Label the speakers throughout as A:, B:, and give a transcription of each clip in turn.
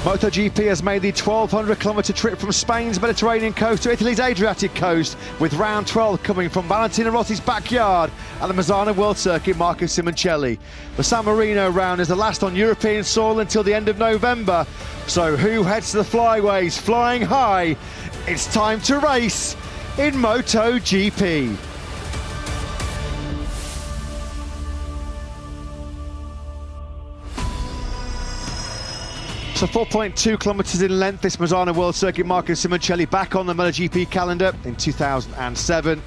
A: MotoGP has made the 1,200-kilometre trip from Spain's Mediterranean coast to Italy's Adriatic coast, with round 12 coming from Valentino Rossi's backyard at the Misano World Circuit Marco Simoncelli. The San Marino round is the last on European soil until the end of November. So who heads to the flyways flying high? It's time to race in MotoGP. So 4.2 kilometres in length, this Misano World Circuit Marco Simoncelli back on the MotoGP calendar in 2007.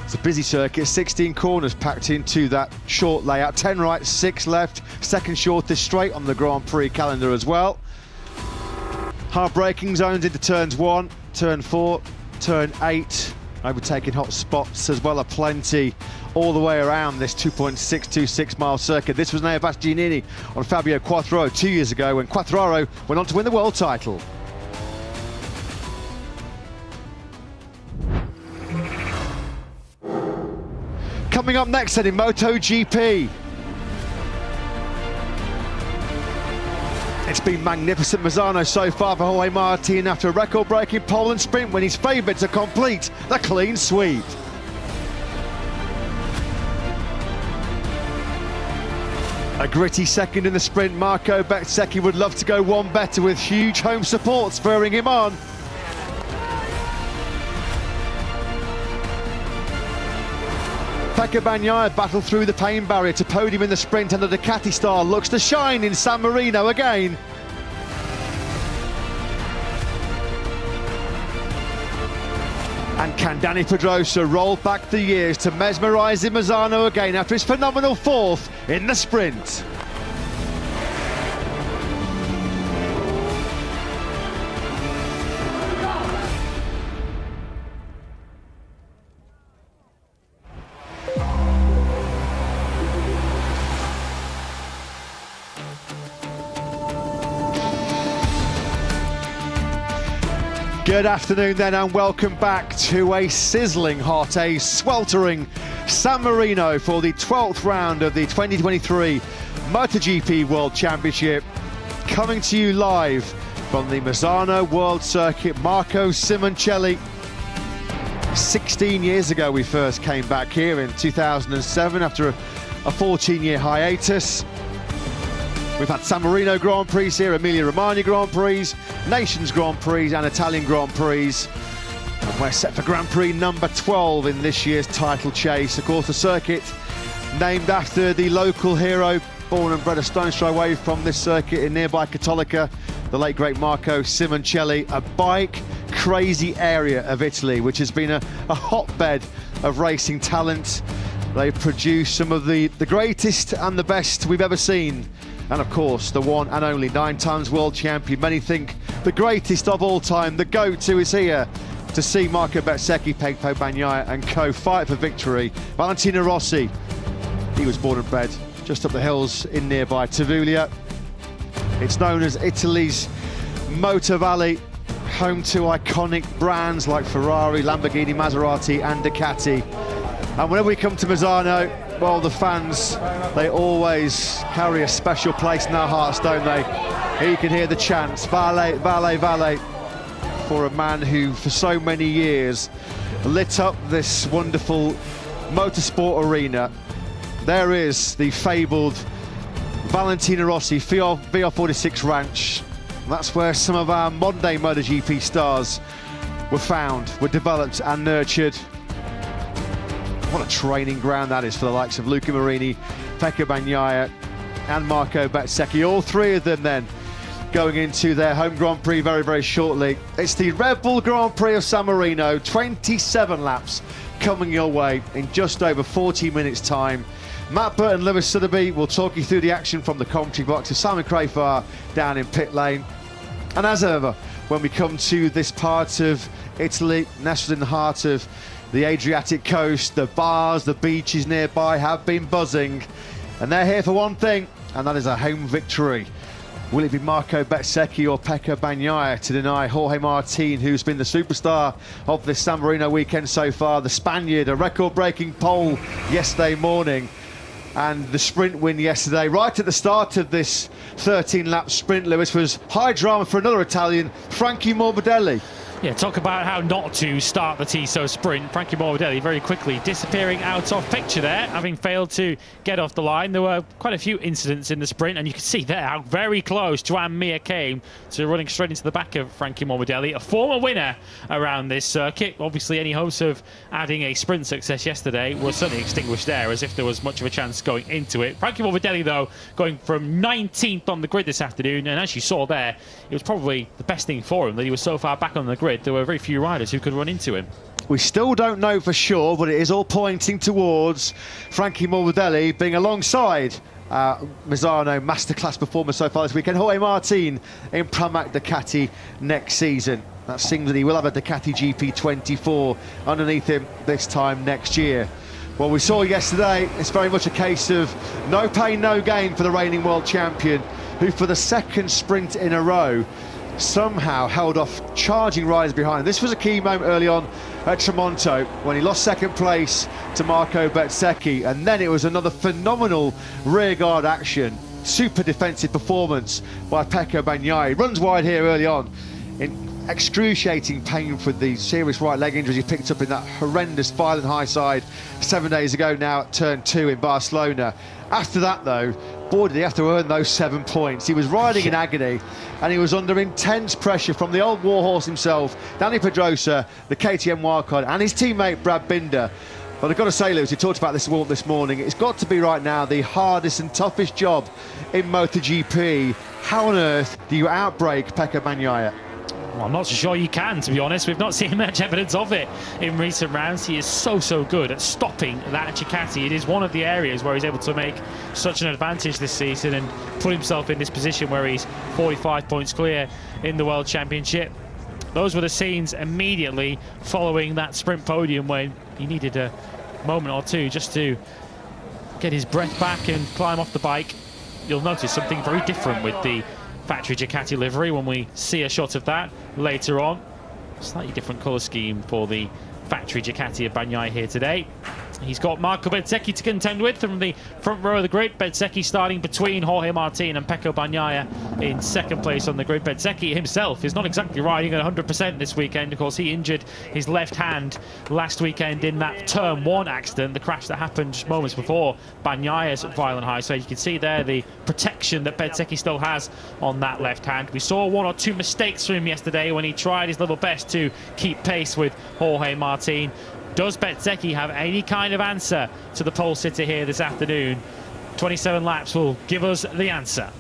A: It's a busy circuit, 16 corners packed into that short layout, 10 right, 6 left, second shortest straight on the Grand Prix calendar as well. Hard braking zones into turns 1, turn 4, turn 8, overtaking hot spots as well, are plenty all the way around this 2.626 mile circuit. This was Neo Bastianini on Fabio Quartararo 2 years ago when Quartararo went on to win the world title. Coming up next then in MotoGP. It's been magnificent Misano so far for Jorge Martin after a record-breaking pole and sprint when he's favoured to complete the clean sweep. A gritty second in the sprint, Marco Bezzecchi would love to go one better with huge home support spurring him on. Pecco Bagnaia battled through the pain barrier to podium in the sprint, and the Ducati star looks to shine in San Marino again. And can Dani Pedrosa roll back the years to mesmerise in Misano again after his phenomenal fourth in the sprint? Good afternoon then, and welcome back to a sizzling hot, a sweltering San Marino for the 12th round of the 2023 MotoGP World Championship. Coming to you live from the Misano World Circuit Marco Simoncelli. 16 years ago we first came back here in 2007 after a 14-year hiatus. We've had San Marino Grand Prix here, Emilia-Romagna Grand Prix, Nations Grand Prix and Italian Grand Prix. And we're set for Grand Prix number 12 in this year's title chase. Of course, the circuit named after the local hero, born and bred a stone's throw away from this circuit in nearby Cattolica, the late great Marco Simoncelli, a bike crazy area of Italy, which has been a hotbed of racing talent. They've produced some of the greatest and the best we've ever seen. And of course, the one and only 9 times world champion. Many think the greatest of all time, the GOAT, who is here to see Marco Bezzecchi, Pecco Bagnaia and co fight for victory. Valentino Rossi, he was born and bred just up the hills in nearby Tavullia. It's known as Italy's Motor Valley, home to iconic brands like Ferrari, Lamborghini, Maserati and Ducati. And whenever we come to Misano, well, the fans, they always carry a special place in our hearts, don't they? Here you can hear the chants, Vale, Vale, Vale, for a man who, for so many years, lit up this wonderful motorsport arena. There is the fabled Valentino Rossi VR46 Ranch. That's where some of our modern-day MotoGP stars were found, were developed and nurtured. What a training ground that is for the likes of Luca Marini, Pecco Bagnaia and Marco Bezzecchi. All three of them then going into their home Grand Prix very, very shortly. It's the Red Bull Grand Prix of San Marino, 27 laps coming your way in just over 40 minutes time. Matt Burt and Lewis Sotheby will talk you through the action from the commentary box, with Simon Crafar down in pit lane. And as ever, when we come to this part of Italy, nestled in the heart of the Adriatic coast, the bars, the beaches nearby have been buzzing, and they're here for one thing, and that is a home victory. Will it be Marco Bezzecchi or Pecco Bagnaia to deny Jorge Martin, who's been the superstar of this San Marino weekend so far? The Spaniard, a record-breaking pole yesterday morning. And the sprint win yesterday, right at the start of this 13-lap sprint, Lewis, was high drama for another Italian, Frankie Morbidelli.
B: Yeah, talk about how not to start the Tissot sprint. Frankie Morbidelli very quickly disappearing out of picture there, having failed to get off the line. There were quite a few incidents in the sprint, and you can see there how very close Joan Mir came to running straight into the back of Frankie Morbidelli, a former winner around this circuit. Obviously, any hopes of adding a sprint success yesterday were certainly extinguished there, as if there was much of a chance going into it. Frankie Morbidelli, though, going from 19th on the grid this afternoon, and as you saw there, it was probably the best thing for him that he was so far back on the grid. There were very few riders who could run into him.
A: We still don't know for sure, but it is all pointing towards Frankie Morbidelli being alongside Misano masterclass performer so far this weekend, Jorge Martin in Pramac Ducati next season. That seems that he will have a Ducati GP24 underneath him this time next year. Well, we saw yesterday, it's very much a case of no pain, no gain for the reigning world champion, who for the second sprint in a row somehow held off charging riders behind. This was a key moment early on at Tremonto when he lost second place to Marco Bezzecchi, and then it was another phenomenal rearguard action, super defensive performance by Pecco Bagnaia. He runs wide here early on in excruciating pain for the serious right leg injuries he picked up in that horrendous violent high side 7 days ago now at turn 2 in Barcelona. After that, though, boy, did he have to earn those 7 points. He was riding in agony, and he was under intense pressure from the old warhorse himself, Dani Pedrosa, the KTM wildcard, and his teammate Brad Binder. But I've got to say, Lewis, we talked about this morning, it's got to be right now the hardest and toughest job in MotoGP. How on earth do you outbrake Pecco Bagnaia?
B: Well, I'm not so sure you can, to be honest. We've not seen much evidence of it in recent rounds. He is so good at stopping that Ducati. It is one of the areas where he's able to make such an advantage this season and put himself in this position where he's 45 points clear in the World Championship. Those were the scenes immediately following that sprint podium when he needed a moment or two just to get his breath back and climb off the bike. You'll notice something very different with the factory Ducati livery when we see a shot of that later on. Slightly different colour scheme for the factory Ducati of Bagnaia here today. He's got Marco Bezzecchi to contend with from the front row of the grid. Bezzecchi starting between Jorge Martin and Pecco Bagnaia in second place on the grid. Bezzecchi himself is not exactly riding at 100% this weekend. Of course, he injured his left hand last weekend in that turn 1 accident, the crash that happened just moments before Bagnaia's violent high. So you can see there the protection that Bezzecchi still has on that left hand. We saw 1 or 2 mistakes from him yesterday when he tried his level best to keep pace with Jorge Martin. Does Bezzecchi have any kind of answer to the pole sitter here this afternoon? 27 laps will give us the answer.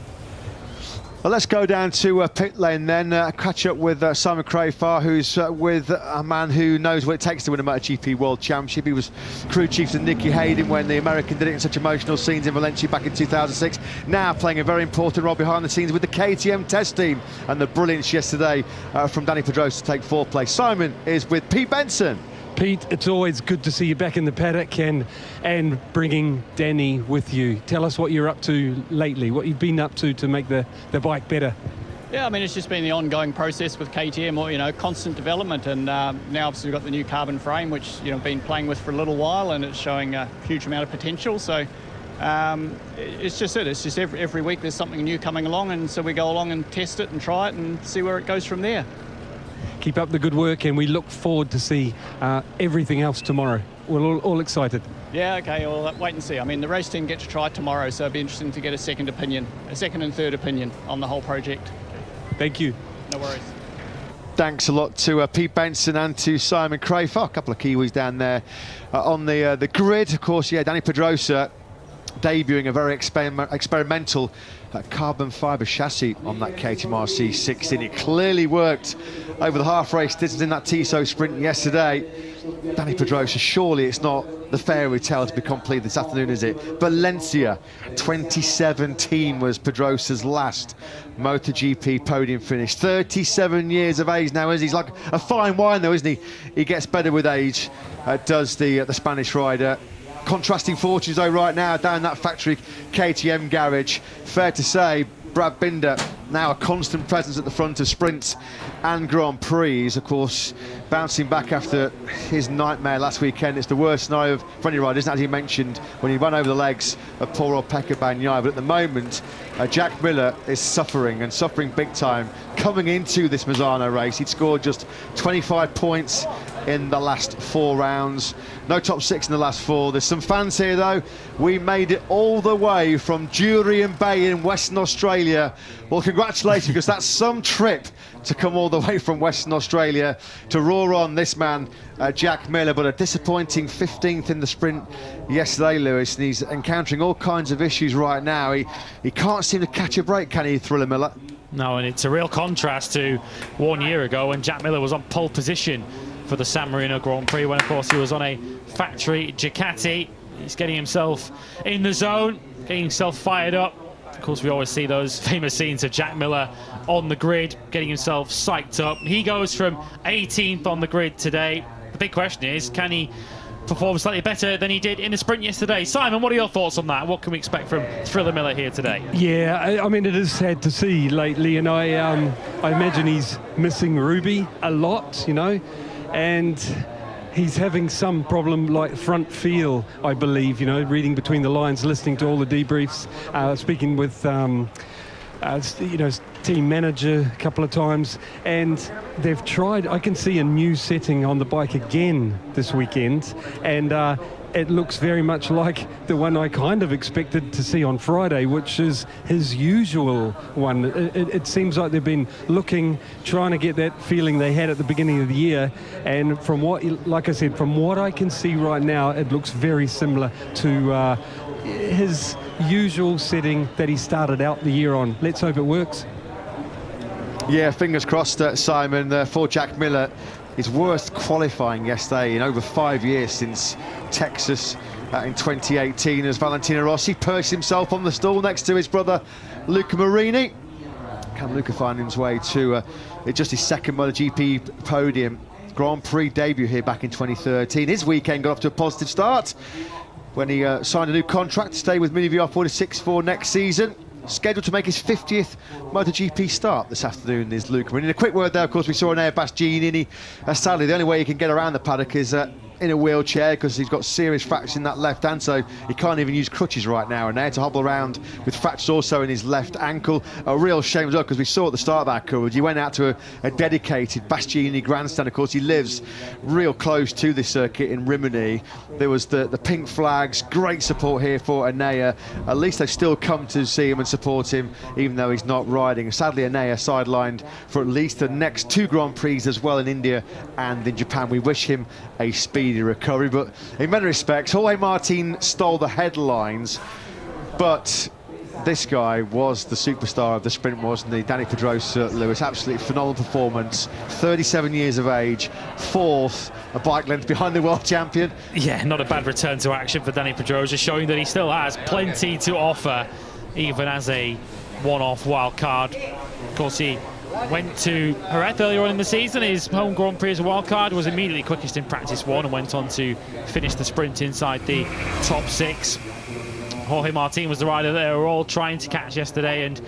A: Well, let's go down to pit lane then, catch up with Simon Crafar, who's with a man who knows what it takes to win a MotoGP World Championship. He was crew chief to Nicky Hayden when the American did it in such emotional scenes in Valencia back in 2006. Now playing a very important role behind the scenes with the KTM test team, and the brilliance yesterday from Dani Pedrosa to take 4th place. Simon is with Pete Benson.
C: Pete, it's always good to see you back in the paddock and bringing Danny with you. Tell us what you're up to lately, what you've been up to make the bike better.
D: Yeah, I mean, it's just been the ongoing process with KTM, or, you know, constant development, and now obviously we've got the new carbon frame, which, you know, been playing with for a little while, and it's showing a huge amount of potential. So it's just every week there's something new coming along, and so we go along and test it and try it and see where it goes from there.
C: Keep up the good work, and we look forward to see everything else tomorrow. We're all excited.
D: Yeah, okay, well, wait and see. I mean, the race team get to try it tomorrow, so it'll be interesting to get a second and third opinion on the whole project.
C: Thank you.
D: No worries.
A: Thanks a lot to Pete Benson and to Simon Crafar. A couple of Kiwis down there on the grid. Of course, yeah, Dani Pedrosa debuting a very experimental carbon fibre chassis on that KTM RC16. It clearly worked over the half-race distance in that Tissot sprint yesterday. Dani Pedrosa, surely it's not the fairy tale to be completed this afternoon, is it? Valencia 2017 was Pedrosa's last MotoGP podium finish. 37 years of age now, is he? He's like a fine wine, though, isn't he? He gets better with age, does the Spanish rider. Contrasting fortunes, though, right now down that factory KTM garage. Fair to say, Brad Binder now a constant presence at the front of sprints and Grand Prix. Of course, bouncing back after his nightmare last weekend. It's the worst scenario for any rider, isn't it? As you mentioned, when he ran over the legs of poor old Pekka Bagnaia. But at the moment, Jack Miller is suffering, and suffering big time. Coming into this Misano race, he'd scored just 25 points in the last 4 rounds. No top 6 in the last 4. There's some fans here, though. We made it all the way from Jurien Bay in Western Australia. Well, congratulations, because that's some trip to come all the way from Western Australia to roar on this man, Jack Miller. But a disappointing 15th in the sprint yesterday, Lewis, and he's encountering all kinds of issues right now. He can't seem to catch a break, can he, Thriller Miller?
B: No, and it's a real contrast to 1 year ago when Jack Miller was on pole position for the San Marino Grand Prix, when of course he was on a factory Ducati. He's getting himself in the zone, getting himself fired up. Of course, we always see those famous scenes of Jack Miller on the grid, getting himself psyched up. He goes from 18th on the grid today. The big question is, can he perform slightly better than he did in the sprint yesterday? Simon, what are your thoughts on that? What can we expect from Thriller Miller here today?
C: Yeah, I mean, it is sad to see lately, and I imagine he's missing Ruby a lot, you know, and he's having some problem like front feel, I believe, you know, reading between the lines, listening to all the debriefs, speaking with you know, team manager a couple of times, and they've tried, I can see a new setting on the bike again this weekend, and it looks very much like the one I kind of expected to see on Friday, which is his usual one. It seems like they've been looking, trying to get that feeling they had at the beginning of the year, and from what, like I said, from what I can see right now, it looks very similar to his usual setting that he started out the year on. Let's hope it works.
A: Yeah, fingers crossed, Simon, for Jack Miller. His worst qualifying yesterday in over 5 years, since Texas in 2018, as Valentino Rossi perched himself on the stall next to his brother Luca Marini. Can Luca find his way to just his second MotoGP podium? Grand Prix debut here back in 2013. His weekend got off to a positive start when he signed a new contract to stay with Mini VR46 for next season. Scheduled to make his 50th MotoGP start this afternoon is Luca. And in a quick word there, of course, we saw an Airbus Giannini. Sadly, the only way he can get around the paddock is in a wheelchair, because he's got serious fractures in that left hand, so he can't even use crutches right now, and they had to hobble around with fractures also in his left ankle. A real shame as well, because we saw at the start of our coverage, he went out to a dedicated Bastianini grandstand. Of course, he lives real close to this circuit in Rimini. There was the pink flags, great support here for Enea. At least they've still come to see him and support him, even though he's not riding. Sadly, Enea sidelined for at least the next 2 Grand Prix as well, in India and in Japan. We wish him a speedy recovery, but in many respects, Jorge Martin stole the headlines, but this guy was the superstar of the sprint, wasn't he? Dani Pedrosa, Lewis, absolutely phenomenal performance. 37 years of age, 4th, a bike length behind the world champion.
B: Yeah, not a bad return to action for Dani Pedrosa, showing that he still has plenty to offer, even as a one-off wild card. Of course, he went to Jerez earlier on in the season. His home Grand Prix as a wild card, was immediately quickest in practice 1 and went on to finish the sprint inside the top 6. Jorge Martin was the rider that they were all trying to catch yesterday, and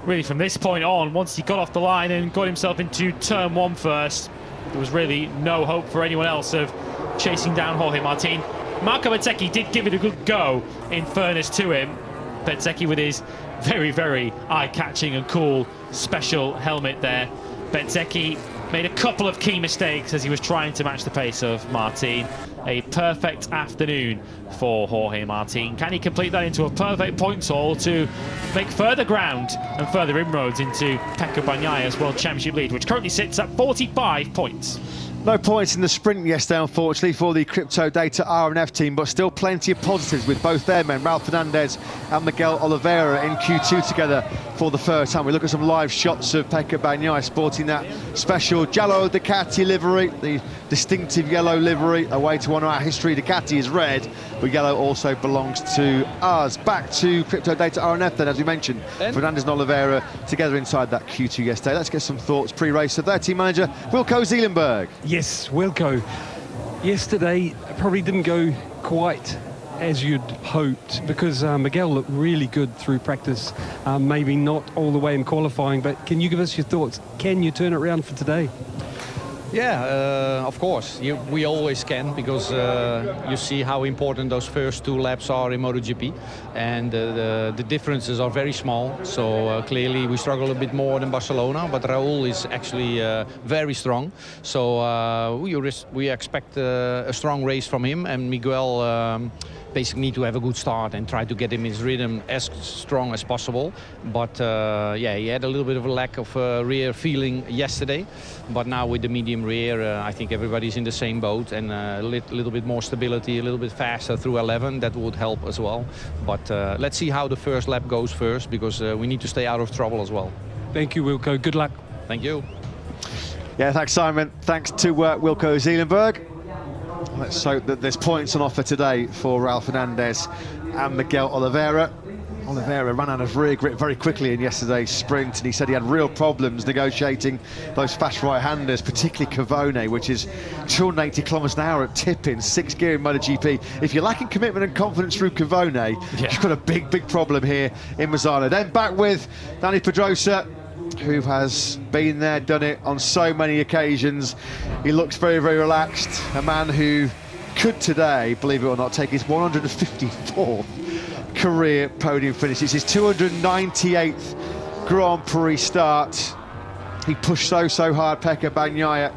B: really from this point on, once he got off the line and got himself into turn 1 first, there was really no hope for anyone else of chasing down Jorge Martin. Marco Bezzecchi did give it a good go, in fairness to him. Bezzecchi with his very, very eye-catching and cool special helmet there. Bezzecchi made a couple of key mistakes as he was trying to match the pace of Martin. A perfect afternoon for Jorge Martin. Can he complete that into a perfect points haul to make further ground and further inroads into Pekka Bagnaia's World Championship lead, which currently sits at 45 points?
A: No points in the sprint yesterday, unfortunately, for the Crypto Data R&F team, but still plenty of positives with both their men, Ralph Fernandez and Miguel Oliveira, in Q2 together for the first time. We look at some live shots of Pekka Bagnaia sporting that special Giallo Ducati livery, the distinctive yellow livery, a way to honour our history. Ducati is red, but yellow also belongs to us. Back to Crypto Data R&F then, as we mentioned, Fernandez and Oliveira together inside that Q2 yesterday. Let's get some thoughts pre-race of their team manager, Wilco Zeelenberg.
C: Yes, Wilco. Yesterday probably didn't go quite as you'd hoped? Because Miguel looked really good through practice, maybe not all the way in qualifying, but can you give us your thoughts? Can you turn it around for today?
E: Yeah, of course. We always can, because you see how important those first 2 laps are in MotoGP, and the differences are very small. So clearly we struggle a bit more than Barcelona, but Raúl is actually very strong. So we expect a strong race from him, and Miguel basically need to have a good start and try to get him his rhythm as strong as possible. But yeah, he had a little bit of a lack of rear feeling yesterday, but now with the medium rear, I think everybody's in the same boat, and a little bit more stability, a little bit faster through 11, that would help as well. But let's see how the first lap goes first, because we need to stay out of trouble as well.
C: Thank you, Wilco. Good luck.
E: Thank you.
A: Yeah, thanks, Simon. Thanks to Wilco Zeelenberg. Let's hope that there's points on offer today for Raul Fernandez and Miguel Oliveira. Oliveira ran out of rear grip very quickly in yesterday's sprint, and he said he had real problems negotiating those fast right-handers, particularly Cavone, which is 280 kilometres an hour at tip-in, 6th gear in MotoGP. If you're lacking commitment and confidence through Cavone, you've got a big problem here in Misano. Then back with Dani Pedrosa, who has been there, done it on so many occasions. He looks very relaxed. A man who could today, believe it or not, take his 154th career podium finish. It's his 298th Grand Prix start. He pushed so hard, Pecco Bagnaia.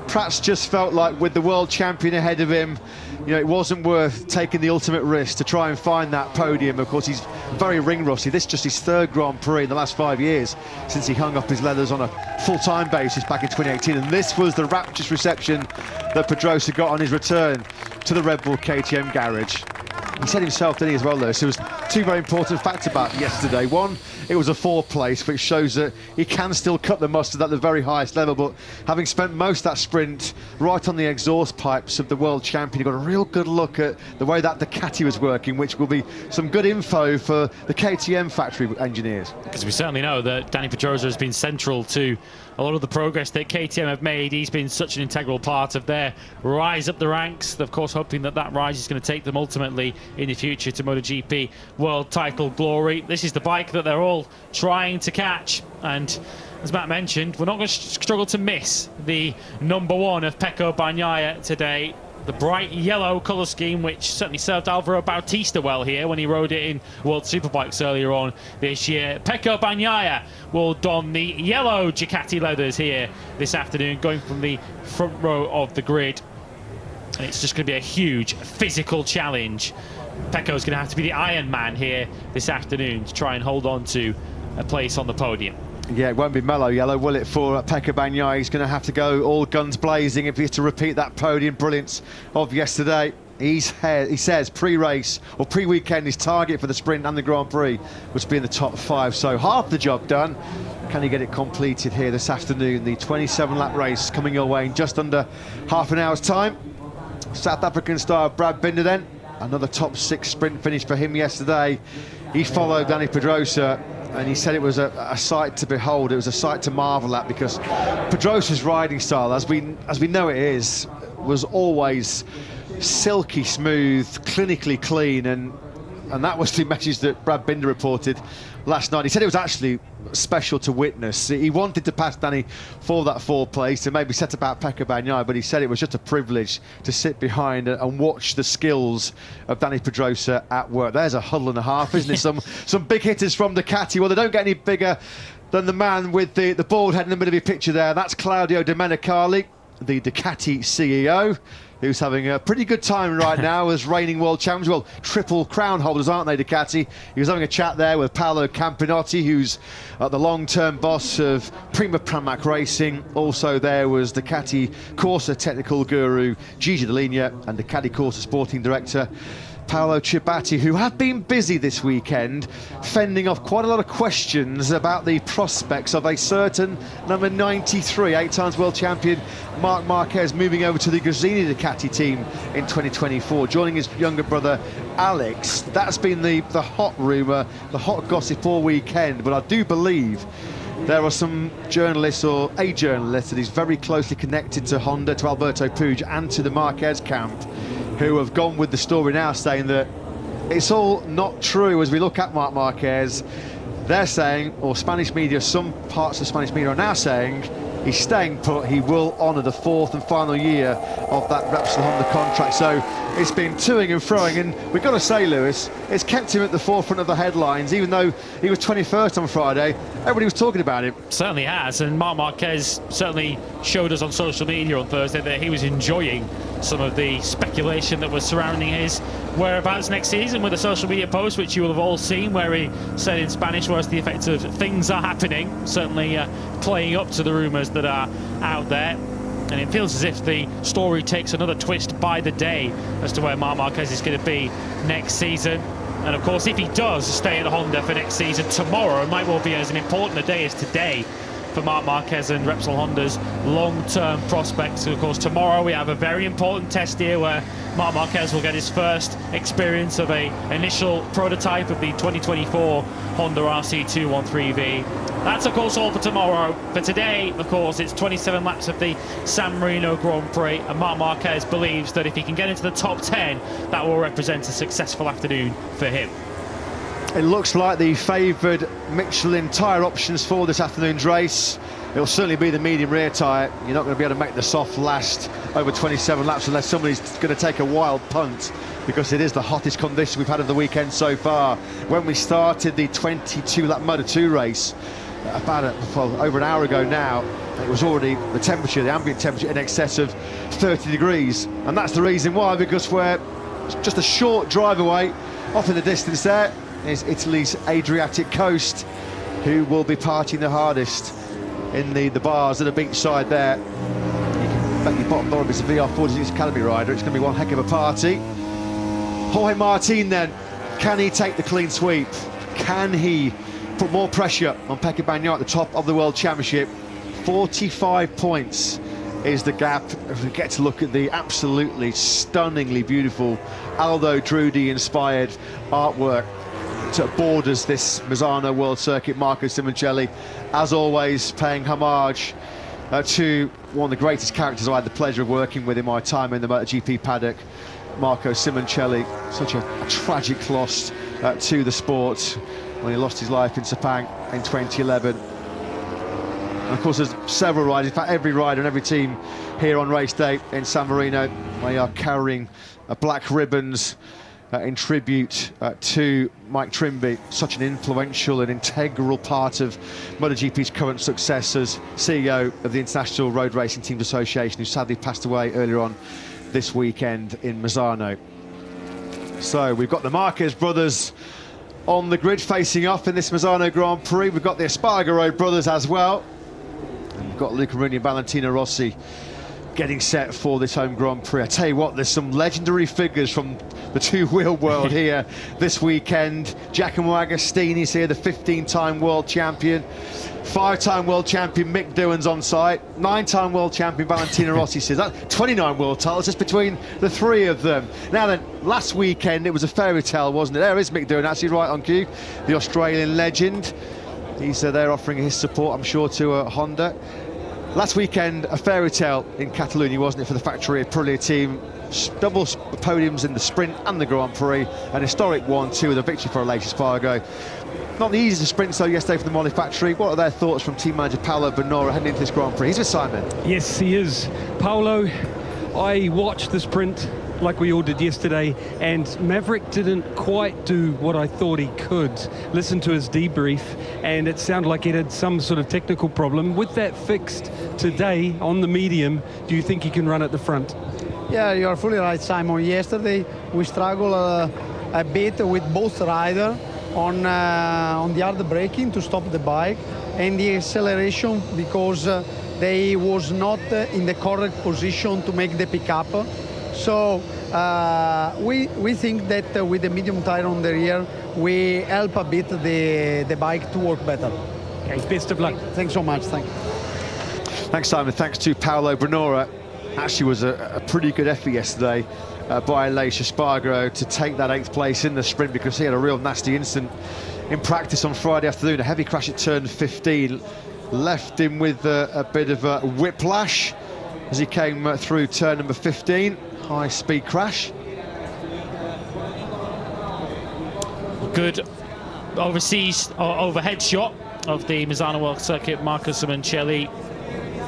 A: Perhaps just felt like with the world champion ahead of him, you know, it wasn't worth taking the ultimate risk to try and find that podium. Of course, he's very ring rusty. This is just his 3rd Grand Prix in the last 5 years since he hung up his leathers on a full-time basis back in 2018. And this was the rapturous reception that Pedrosa got on his return to the Red Bull KTM garage. He said himself, didn't he, as well, though? So there was 2 very important facts about yesterday. One, it was a 4th place, which shows that he can still cut the mustard at the very highest level. But having spent most of that sprint right on the exhaust pipes of the world champion, he got a real good look at the way that Ducati was working, which will be some good info for the KTM factory engineers. Because
B: we certainly know that Dani Pedrosa has been central to a lot of the progress that KTM have made. He's been such an integral part of their rise up the ranks, of course hoping that that rise is going to take them ultimately in the future to MotoGP world title glory. This is the bike that they're all trying to catch, and as Matt mentioned, we're not going to struggle to miss the #1 of Pecco Bagnaia today. The bright yellow colour scheme, which certainly served Alvaro Bautista well here when he rode it in World Superbikes earlier on this year. Pecco Bagnaia will don the yellow Ducati leathers here this afternoon, going from the front row of the grid. And it's just going to be a huge physical challenge. Pecco's going to have to be the Iron Man here this afternoon to try and hold on to a place on the podium.
A: Yeah, it won't be mellow yellow, will it, for Pecco Bagnaia? He's going to have to go all guns blazing if he's to repeat that podium brilliance of yesterday. He says pre-race or pre-weekend, his target for the sprint and the Grand Prix was to be in the top 5. So half the job done. Can he get it completed here this afternoon? The 27-lap race coming your way in just under half an hour's time. South African star Brad Binder then. Another top 6 sprint finish for him yesterday. He followed Dani Pedrosa, and he said it was a sight to behold. It was a sight to marvel at, because Pedrosa's riding style, as we know it is, was always silky smooth, clinically clean, and that was the message that Brad Binder reported last night. He said it was actually special to witness. He wanted to pass Dani for that 4th place and maybe set about Pecco Bagnaia, but he said it was just a privilege to sit behind and watch the skills of Dani Pedrosa at work. There's a huddle and a half, isn't it? Some big hitters from Ducati. Well, they don't get any bigger than the man with the bald head in the middle of your picture there. That's Claudio Domenicali, the Ducati CEO, who's having a pretty good time right now as reigning world champions. Well, triple crown holders, aren't they, Ducati? He was having a chat there with Paolo Campinotti, who's the long-term boss of Prima Pramac Racing. Also there was Ducati Corsa technical guru Gigi Dall'Igna and Ducati Corsa sporting director Paolo Ciabatti, who have been busy this weekend fending off quite a lot of questions about the prospects of a certain number 93, 8-times world champion Marc Marquez moving over to the Gresini Ducati team in 2024, joining his younger brother Alex. That's been the hot rumour, the hot gossip all weekend, but I do believe there are some journalists, or a journalist that is very closely connected to Honda, to Alberto Puig and to the Marquez camp, who have gone with the story now, saying that it's all not true as we look at Marc Marquez. They're saying, or Spanish media, some parts of Spanish media are now saying, he's staying put. He will honour the 4th and final year of that Repsol Honda contract. So it's been toing and froing, and we've got to say, Lewis, it's kept him at the forefront of the headlines. Even though he was 21st on Friday, everybody was talking about him.
B: Certainly has, and Marc Marquez certainly showed us on social media on Thursday that he was enjoying some of the speculation that was surrounding his whereabouts next season, with a social media post which you will have all seen, where he said in Spanish was the effect of things are happening, certainly playing up to the rumours that are out there. And it feels as if the story takes another twist by the day as to where Marc Marquez is going to be next season. And of course, if he does stay at Honda for next season, tomorrow might well be as an important a day as today for Marc Marquez and Repsol Honda's long-term prospects. Of course, tomorrow we have a very important test here where Marc Marquez will get his first experience of a initial prototype of the 2024 Honda RC213V. That's, of course, all for tomorrow. For today, of course, it's 27 laps of the San Marino Grand Prix, and Marc Marquez believes that if he can get into the top 10, that will represent a successful afternoon for him.
A: It looks like the favoured Michelin tyre options for this afternoon's race. It'll certainly be the medium rear tyre. You're not going to be able to make the soft last over 27 laps unless somebody's going to take a wild punt, because it is the hottest condition we've had of the weekend so far. When we started the 22-lap Moto2 race, over an hour ago now, it was already the temperature, the ambient temperature, in excess of 30 degrees. And that's the reason why, because we're just a short drive away. Off in the distance there is Italy's Adriatic coast, who will be partying the hardest in the bars at the beachside there. You can bet your bottom dollar if it's a VR46 Academy rider, it's going to be one heck of a party. Jorge Martin then, can he take the clean sweep? Can he put more pressure on Pecco Bagnaia at the top of the World Championship? 45 points is the gap. If we get to look at the absolutely stunningly beautiful Aldo Drudi inspired artwork that borders this Misano World Circuit, Marco Simoncelli, as always, paying homage to one of the greatest characters I had the pleasure of working with in my time in the MotoGP paddock, Marco Simoncelli. Such a tragic loss to the sport when he lost his life in Sepang in 2011. And of course, there's several riders, in fact every rider and every team here on race day in San Marino, they are carrying black ribbons in tribute to Mike Trimby, such an influential and integral part of MotoGP's current success as CEO of the International Road Racing Teams Association, who sadly passed away earlier on this weekend in Misano. So we've got the Marquez brothers on the grid facing off in this Misano Grand Prix. We've got the Espargaro brothers as well. And we've got Luca Marini and Valentino Rossi getting set for this home Grand Prix. I tell you what, there's some legendary figures from the two-wheel world here this weekend. Giacomo Agostini's here, the 15-time world champion. 5-time world champion Mick Doohan's on site. 9-time world champion Valentino Rossi says that 29 world titles just between the three of them. Now then, last weekend it was a fairy tale, wasn't it? There is Mick Doohan, actually right on cue, the Australian legend. He's there offering his support, I'm sure, to Honda. Last weekend, a fairy tale in Catalonia, wasn't it, for the Factory Aprilia team? Double podiums in the sprint and the Grand Prix, an historic 1-2 with a victory for Aleix Espargaro. Not the easiest sprint so yesterday for the Molly Factory. What are their thoughts from team manager Paolo Bonora heading into this Grand Prix? He's with Simon.
C: Yes, he is. Paolo, I watched the sprint like we all did yesterday, and Maverick didn't quite do what I thought he could. Listen to his debrief, and it sounded like it had some sort of technical problem. With that fixed today on the medium, do you think he can run at the front?
F: Yeah, you are fully right, Simon. Yesterday we struggled a bit with both riders on the hard braking to stop the bike and the acceleration, because they was not in the correct position to make the pickup. So we think that with the medium tire on the rear, we help a bit the bike to work better.
C: Okay, best of luck.
F: Thanks so much.
A: Thanks, Simon. Thanks to Paolo Bonora. Actually was a pretty good effort yesterday by Aleix Espargaro to take that 8th place in the sprint, because he had a real nasty incident in practice on Friday afternoon. A heavy crash at turn 15 left him with a bit of a whiplash as he came through turn number 15. High-speed crash.
B: Good overseas or overhead shot of the Misano World Circuit. Marco Simoncelli.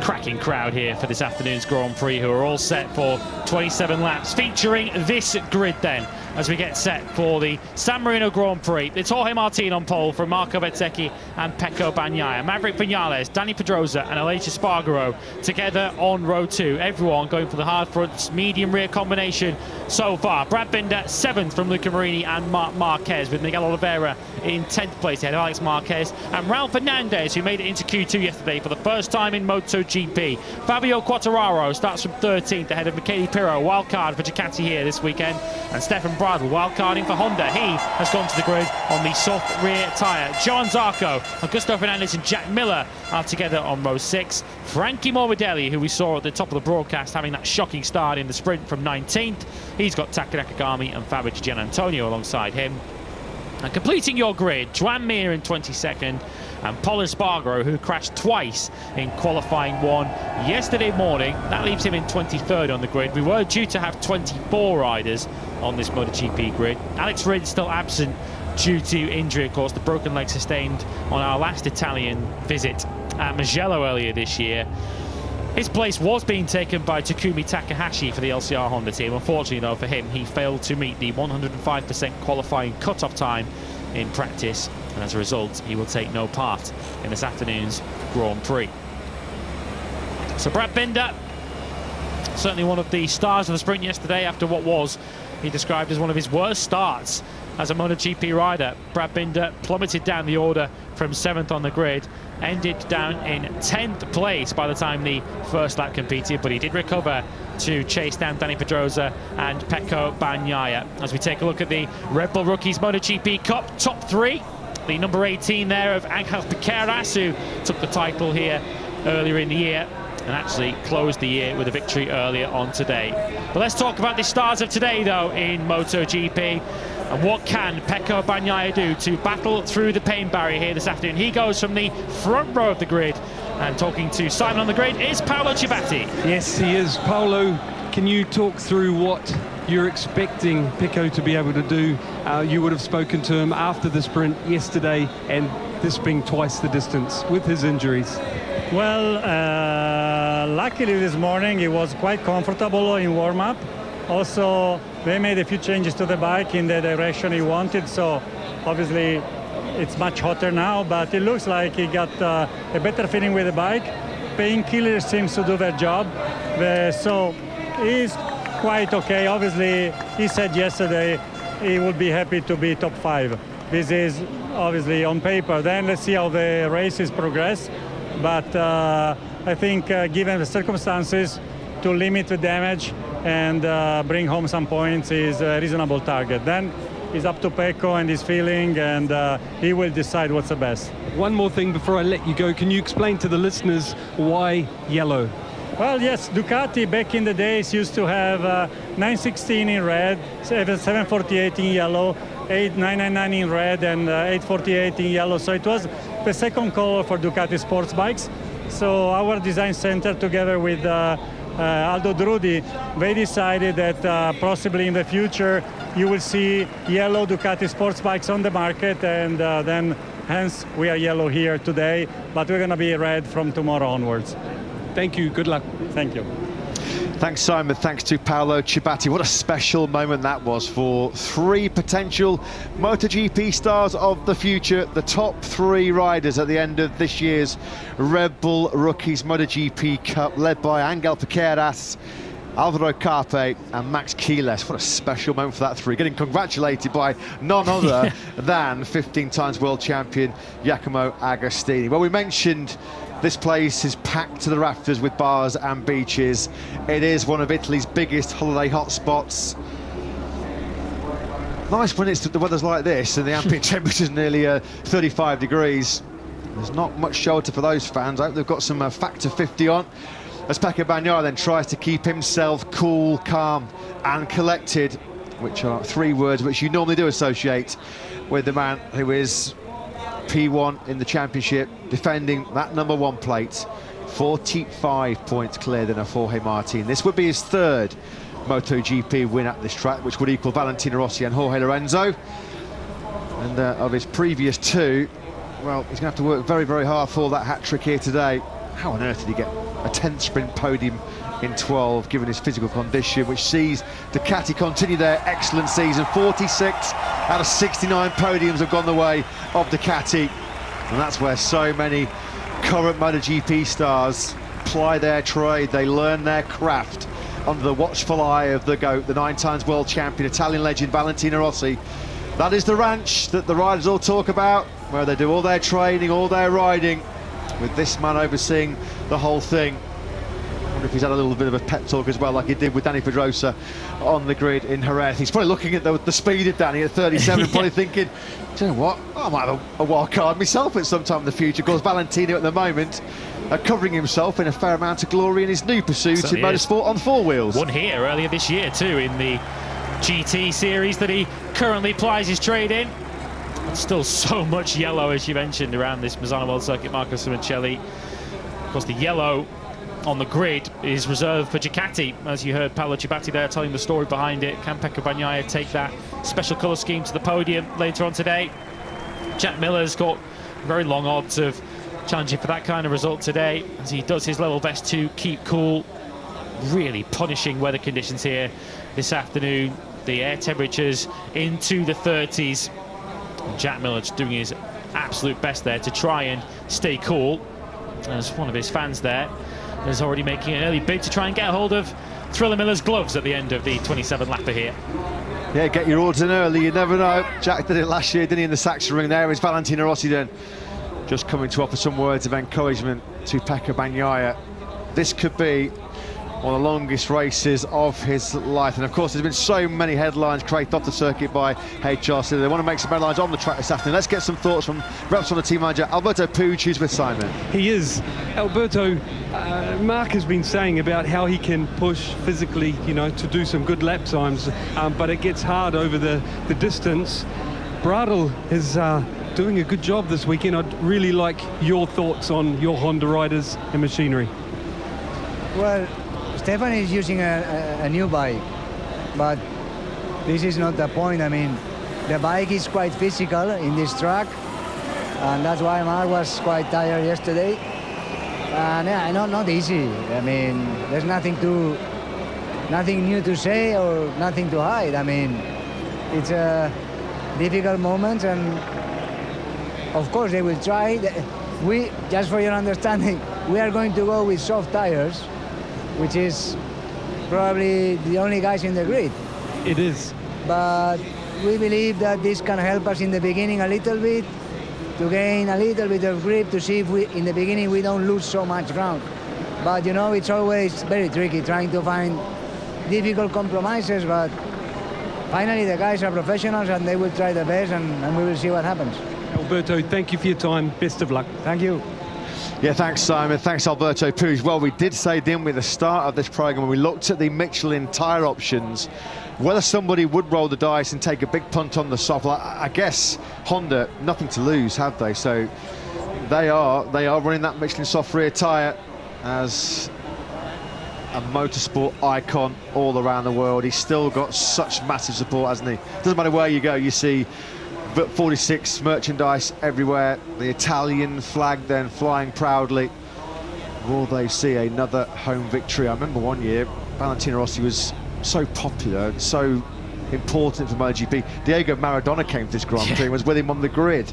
B: Cracking crowd here for this afternoon's Grand Prix, who are all set for 27 laps, featuring this grid then, as we get set for the San Marino Grand Prix. It's Jorge Martin on pole from Marco Bezzecchi and Pecco Bagnaia. Maverick Vinales, Danny Pedrosa and Aleix Espargaro together on row 2. Everyone going for the hard fronts, medium rear combination so far. Brad Binder 7th from Luca Marini and Marc Marquez, with Miguel Oliveira in 10th place ahead of Alex Marquez and Raul Fernandez, who made it into Q2 yesterday for the first time in MotoGP. Fabio Quartararo starts from 13th ahead of Michele Pirro, wildcard for Ducati here this weekend, and Stefan Bradl wildcarding for Honda. He has gone to the grid on the soft rear tyre. Johan Zarco, Augusto Fernandez and Jack Miller are together on row 6. Frankie Morbidelli, who we saw at the top of the broadcast having that shocking start in the sprint, from 19th. He's got Taka Nakagami and Fabio Gianantonio alongside him. And completing your grid, Joan Mir in 22nd and Pol Espargaro, who crashed twice in qualifying 1 yesterday morning. That leaves him in 23rd on the grid. We were due to have 24 riders on this MotoGP grid. Alex Rins still absent due to injury, of course, the broken leg sustained on our last Italian visit at Mugello earlier this year. His place was being taken by Takumi Takahashi for the LCR Honda team. Unfortunately, though, for him, he failed to meet the 105% qualifying cut-off time in practice, and as a result, he will take no part in this afternoon's Grand Prix. So Brad Binder, certainly one of the stars of the sprint yesterday, after what was, he described as one of his worst starts as a MotoGP rider. Brad Binder plummeted down the order from 7th on the grid, ended down in 10th place by the time the first lap competed, but he did recover to chase down Danny Pedrosa and Pecco Bagnaia. As we take a look at the Red Bull Rookies MotoGP Cup top 3, the number 18 there of Angel Piqueras, who took the title here earlier in the year and actually closed the year with a victory earlier on today. But let's talk about the stars of today, though, in MotoGP. And what can Pecco Bagnaia do to battle through the pain barrier here this afternoon? He goes from the front row of the grid, and talking to Simon on the grid is Paolo Cibatti.
C: Yes, he is. Paolo, can you talk through what you're expecting Pecco to be able to do? You would have spoken to him after the sprint yesterday, and this being twice the distance with his injuries.
G: Well, luckily this morning he was quite comfortable in warm-up. Also, they made a few changes to the bike in the direction he wanted, so obviously it's much hotter now, but it looks like he got a better feeling with the bike. Painkillers seems to do their job, so he's quite okay. Obviously, he said yesterday he would be happy to be top 5. This is obviously on paper. Then let's see how the races progress. But I think given the circumstances, to limit the damage and bring home some points is a reasonable target. Then it's up to Pecco and his feeling, and he will decide what's the best.
C: One more thing before I let you go. Can you explain to the listeners why yellow?
G: Well, yes, Ducati back in the days used to have 916 in red, 748 in yellow, 999 in red, and 848 in yellow. So it was the second color for Ducati sports bikes. So our design center, together with Aldo Drudi, they decided that possibly in the future you will see yellow Ducati sports bikes on the market, and then hence we are yellow here today, but we're going to be red from tomorrow onwards.
C: Thank you. Good luck.
G: Thank you.
A: Thanks, Simon. Thanks to Paolo Cibatti. What a special moment that was for 3 potential MotoGP stars of the future. The top 3 riders at the end of this year's Red Bull Rookies MotoGP Cup, led by Angel Piqueras, Alvaro Carpe and Max Quiles. What a special moment for that 3. Getting congratulated by none other than 15 times world champion Giacomo Agostini. Well, we mentioned this place is packed to the rafters with bars and beaches. It is one of Italy's biggest holiday hotspots. Nice when the weather's like this and the ambient temperature's nearly 35 degrees. There's not much shelter for those fans. I hope they've got some factor 50 on, as Pecco Bagnaia then tries to keep himself cool, calm and collected, which are 3 words which you normally do associate with the man who is P1 in the championship, defending that number 1 plate, 45 points clear than a Jorge Martin. This would be his 3rd MotoGP win at this track, which would equal Valentino Rossi and Jorge Lorenzo. And of his previous 2, well, he's going to have to work very, very hard for that hat-trick here today. How on earth did he get a 10th sprint podium in 12, given his physical condition, which sees Ducati continue their excellent season. 46 out of 69 podiums have gone the way of Ducati. And that's where so many current MotoGP stars ply their trade. They learn their craft under the watchful eye of the GOAT, the 9-times world champion, Italian legend Valentino Rossi. That is the ranch that the riders all talk about, where they do all their training, all their riding, with this man overseeing the whole thing. I wonder if he's had a little bit of a pep talk as well, like he did with Danny Pedrosa on the grid in Jerez. He's probably looking at the speed of Danny at 37, probably thinking, do you know what, I might have a wild card myself at some time in the future. Of course, Valentino at the moment covering himself in a fair amount of glory in his new pursuit in motorsport on 4 wheels.
B: Won here earlier this year too in the GT series that he currently plies his trade in. Still so much yellow, as you mentioned, around this Misano World Circuit, Marco Simoncelli. Of course, the yellow on the grid is reserved for Ducati, as you heard Paolo Ciabatti there telling the story behind it. Can Pecco Bagnaia take that special colour scheme to the podium later on today? Jack Miller's got very long odds of challenging for that kind of result today, as he does his level best to keep cool. Really punishing weather conditions here this afternoon. The air temperatures into the 30s. Jack Miller just doing his absolute best there to try and stay cool. As one of his fans there is already making an early bid to try and get a hold of Thriller Miller's gloves at the end of the 27 lapper here.
A: Yeah, get your orders in early, you never know. Jack did it last year, didn't he, in the Saxon ring there. Is Valentino Rossi then just coming to offer some words of encouragement to Pecco Bagnaia. This could be one of the longest races of his life, and of course there's been so many headlines created off the circuit by HRC. They want to make some headlines on the track this afternoon. Let's get some thoughts from reps on the team manager Alberto Puig, who's with Simon.
C: He is. Alberto, Mark has been saying about how he can push physically, you know, to do some good lap times, but it gets hard over the distance. Bradl is doing a good job this weekend. I'd really like your thoughts on your Honda riders and machinery.
H: Well, Stefan is using a new bike, but this is not the point. I mean, the bike is quite physical in this track, and that's why Mark was quite tired yesterday. And yeah, not easy. I mean, there's nothing new to say or nothing to hide. I mean, it's a difficult moment, and of course they will try. We, just for your understanding, we are going to go with soft tires, which is probably the only guys in the grid.
C: It is.
H: But we believe that this can help us in the beginning a little bit, to gain a little bit of grip, to see if we, in the beginning, we don't lose so much ground. But, you know, it's always very tricky trying to find difficult compromises, but finally the guys are professionals and they will try their best, and we will see what happens.
C: Alberto, thank you for your time. Best of luck.
H: Thank you.
A: Yeah, thanks, Simon. Thanks, Alberto Puig. Well, we did say, didn't we, at the start of this programme, when we looked at the Michelin tyre options, whether somebody would roll the dice and take a big punt on the soft. Well, I guess Honda, nothing to lose, have they? So they are running that Michelin soft rear tyre as a motorsport icon all around the world. He's still got such massive support, hasn't he? Doesn't matter where you go, you see 46 merchandise everywhere, the Italian flag then flying proudly. Will they see another home victory? I remember one year Valentino Rossi was so popular, so important for MotoGP. Diego Maradona came to this Grand Prix and was with him on the grid.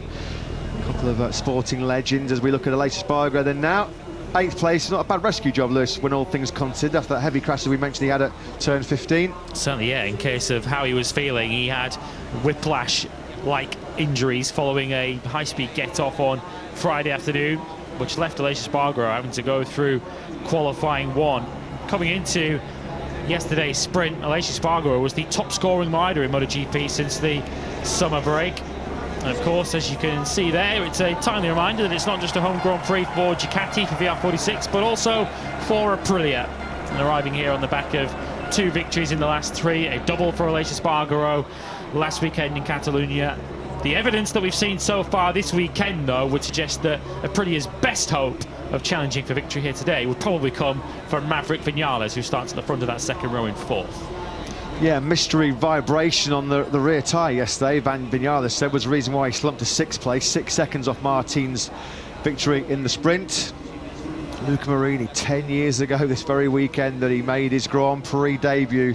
A: A couple of sporting legends as we look at Aleix Espargaro. Then now 8th place, not a bad rescue job, Lewis, when all things considered, after that heavy crash that we mentioned he had at turn 15.
B: Certainly, yeah, in case of how he was feeling, he had whiplash-like injuries following a high-speed get-off on Friday afternoon, which left Aleix Espargaro having to go through qualifying 1. Coming into yesterday's sprint, Aleix Espargaro was the top-scoring rider in MotoGP since the summer break. And of course, as you can see there, it's a timely reminder that it's not just a home Grand Prix for Ducati, for VR46, but also for Aprilia. And arriving here on the back of 2 victories in the last 3, a double for Aleix Espargaro last weekend in Catalonia. The evidence that we've seen so far this weekend, though, would suggest that Aprilia's best hope of challenging for victory here today would probably come from Maverick Viñales, who starts at the front of that second row in 4th.
A: Yeah, mystery vibration on the rear tyre yesterday, Van Vignales said, was the reason why he slumped to 6th place, 6 seconds off Martin's victory in the sprint. Luca Marini, 10 years ago this very weekend that he made his Grand Prix debut.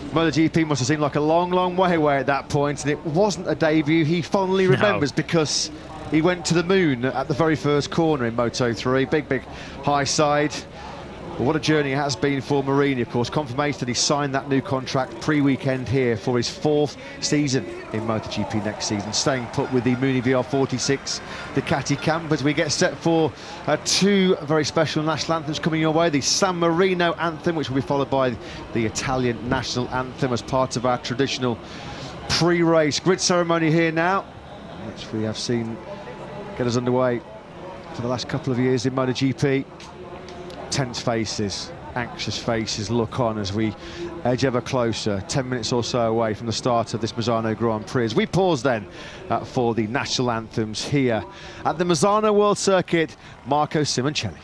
A: MotoGP must have seemed like a long, long way away at that point, and it wasn't a debut he fondly remembers because he went to the moon at the very first corner in Moto3. Big high side. But what a journey it has been for Marini, of course. Confirmation that he signed that new contract pre-weekend here for his 4th season in MotoGP next season, staying put with the Muni VR46 Ducati camp as we get set for 2 very special national anthems coming your way. The San Marino anthem, which will be followed by the Italian national anthem as part of our traditional pre-race grid ceremony here now, which we have seen get us underway for the last couple of years in MotoGP. Tense faces, anxious faces look on as we edge ever closer, 10 minutes or so away from the start of this Misano Grand Prix. As we pause then for the national anthems here at the Misano World Circuit, Marco Simoncelli.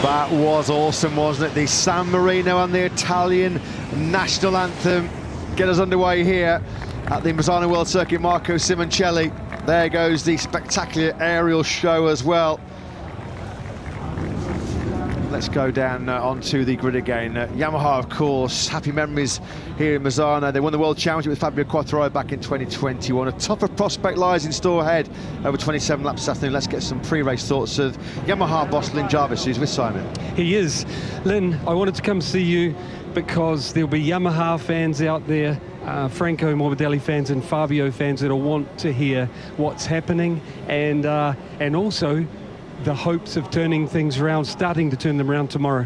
A: That was awesome, wasn't it? The San Marino and the Italian national anthem get us underway here at the Misano World Circuit. Marco Simoncelli. There goes the spectacular aerial show as well. Let's go down onto the grid again. Yamaha, of course, happy memories here in Misano. They won the World Championship with Fabio Quartararo back in 2021. A tougher prospect lies in store ahead over 27 laps this afternoon. Let's get some pre-race thoughts of Yamaha boss Lynn Jarvis, who's with Simon.
C: He is. Lynn, I wanted to come see you because there'll be Yamaha fans out there, Franco Morbidelli fans and Fabio fans that'll want to hear what's happening, and also the hopes of turning things around, starting to turn them around tomorrow.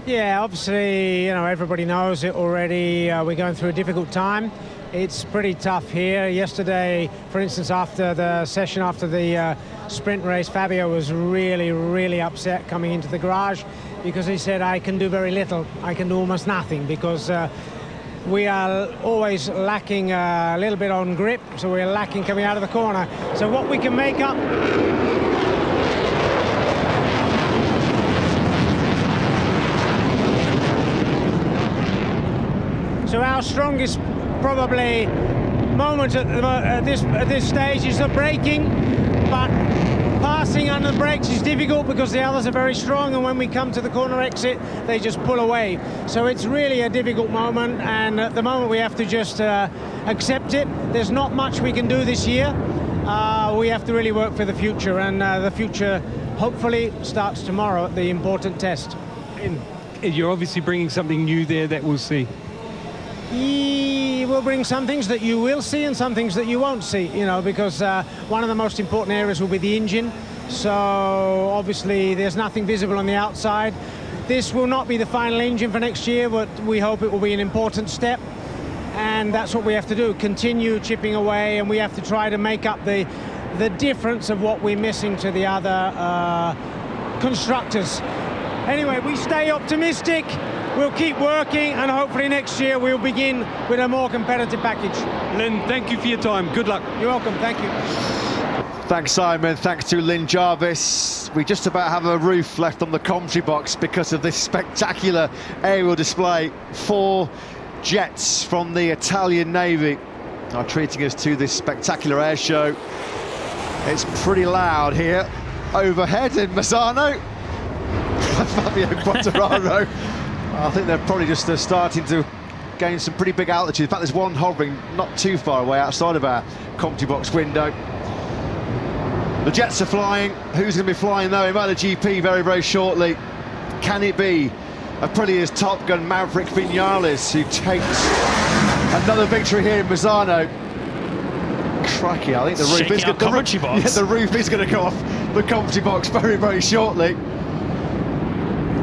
I: Yeah, obviously, you know, everybody knows it already. We're going through a difficult time. It's pretty tough here. Yesterday, for instance, after the session, after the sprint race, Fabio was really upset coming into the garage because he said, I can do very little. I can do almost nothing because we are always lacking a little bit on grip, so we're lacking coming out of the corner. So what we can make up... So our strongest probably moment at this stage is the braking, but passing under the brakes is difficult because the others are very strong, and when we come to the corner exit they just pull away. So it's really a difficult moment, and at the moment we have to just accept it. There's not much we can do this year. We have to really work for the future, and the future hopefully starts tomorrow at the important test.
C: And you're obviously bringing something new there that we'll see.
I: He will bring some things that you will see and some things that you won't see, you know, because one of the most important areas will be the engine. So obviously there's nothing visible on the outside. This will not be the final engine for next year, but we hope it will be an important step, and that's what we have to do, continue chipping away, and we have to try to make up the the difference of what we're missing to the other constructors. Anyway, we stay optimistic, we'll keep working, and hopefully next year we'll begin with a more competitive package.
C: Lynn, thank you for your time. Good luck.
I: You're welcome, thank you.
A: Thanks, Simon. Thanks to Lynn Jarvis. We just about have a roof left on the commentary box because of this spectacular aerial display. 4 jets from the Italian Navy are treating us to this spectacular air show. It's pretty loud here overhead in Misano. Fabio Quartararo, I think they're probably just starting to gain some pretty big altitude. In fact, there's one hovering not too far away outside of our commentary box window. The jets are flying. Who's going to be flying though in MotoGP very, very shortly? Can it be Aprilia's Top Gun Maverick Vinales who takes another victory here in Misano? Crikey, I think the roof is going to the roof is going to go off the commentary box very, very shortly.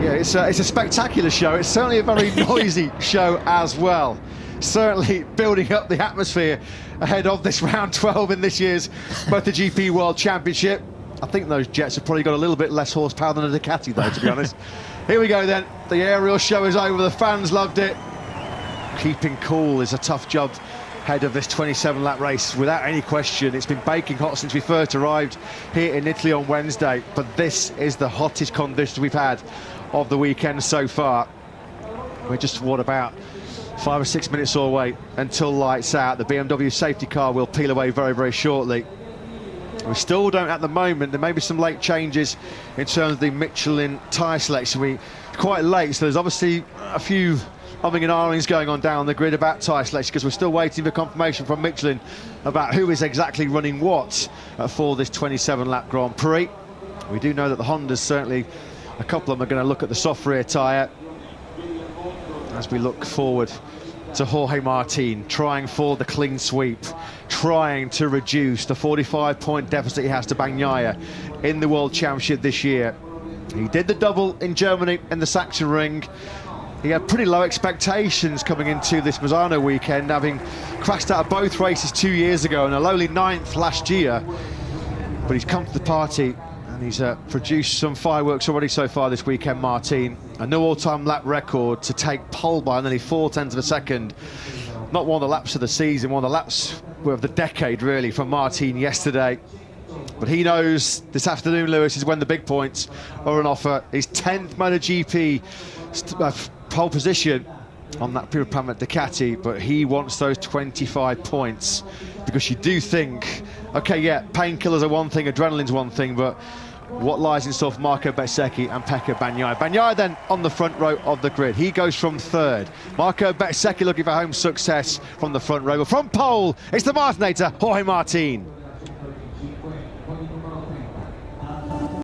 A: Yeah, it's a spectacular show. It's certainly a very noisy show as well. Certainly building up the atmosphere ahead of this round 12 in this year's MotoGP World Championship. I think those jets have probably got a little bit less horsepower than a Ducati though, to be honest. Here we go then. The aerial show is over. The fans loved it. Keeping cool is a tough job ahead of this 27-lap race, without any question. It's been baking hot since we first arrived here in Italy on Wednesday, but this is the hottest conditions we've had of the weekend so far. We're just, what, about 5 or 6 minutes away until lights out. The BMW safety car will peel away very, very shortly. We still don't at the moment. There may be some late changes in terms of the Michelin tyre selection. We're quite late, so there's obviously a few umming and ahhings going on down the grid about tyre selection, because we're still waiting for confirmation from Michelin about who is exactly running what for this 27-lap Grand Prix. We do know that the Hondas, certainly a couple of them, are going to look at the soft rear tyre as we look forward to Jorge Martin, trying for the clean sweep, trying to reduce the 45-point deficit he has to Bagnaia in the World Championship this year. He did the double in Germany in the Sachsenring. He had pretty low expectations coming into this Misano weekend, having crashed out of both races 2 years ago and a lowly 9th last year. But he's come to the party and he's produced some fireworks already so far this weekend, Martin. A new all-time lap record to take pole by nearly 0.4 of a second. Not one of the laps of the season, one of the laps of the decade, really, from Martin yesterday. But he knows this afternoon, Lewis, is when the big points are on offer. His 10th MotoGP pole position on that Pure Planet Ducati, but he wants those 25 points, because you do think, okay, yeah, painkillers are one thing, adrenaline's one thing, but what lies in store for Marco Bezzecchi and Pecco Bagnaia? Bagnaia then on the front row of the grid. He goes from 3rd. Marco Bezzecchi looking for home success from the front row. But from pole, it's the Martinator, Jorge Martin.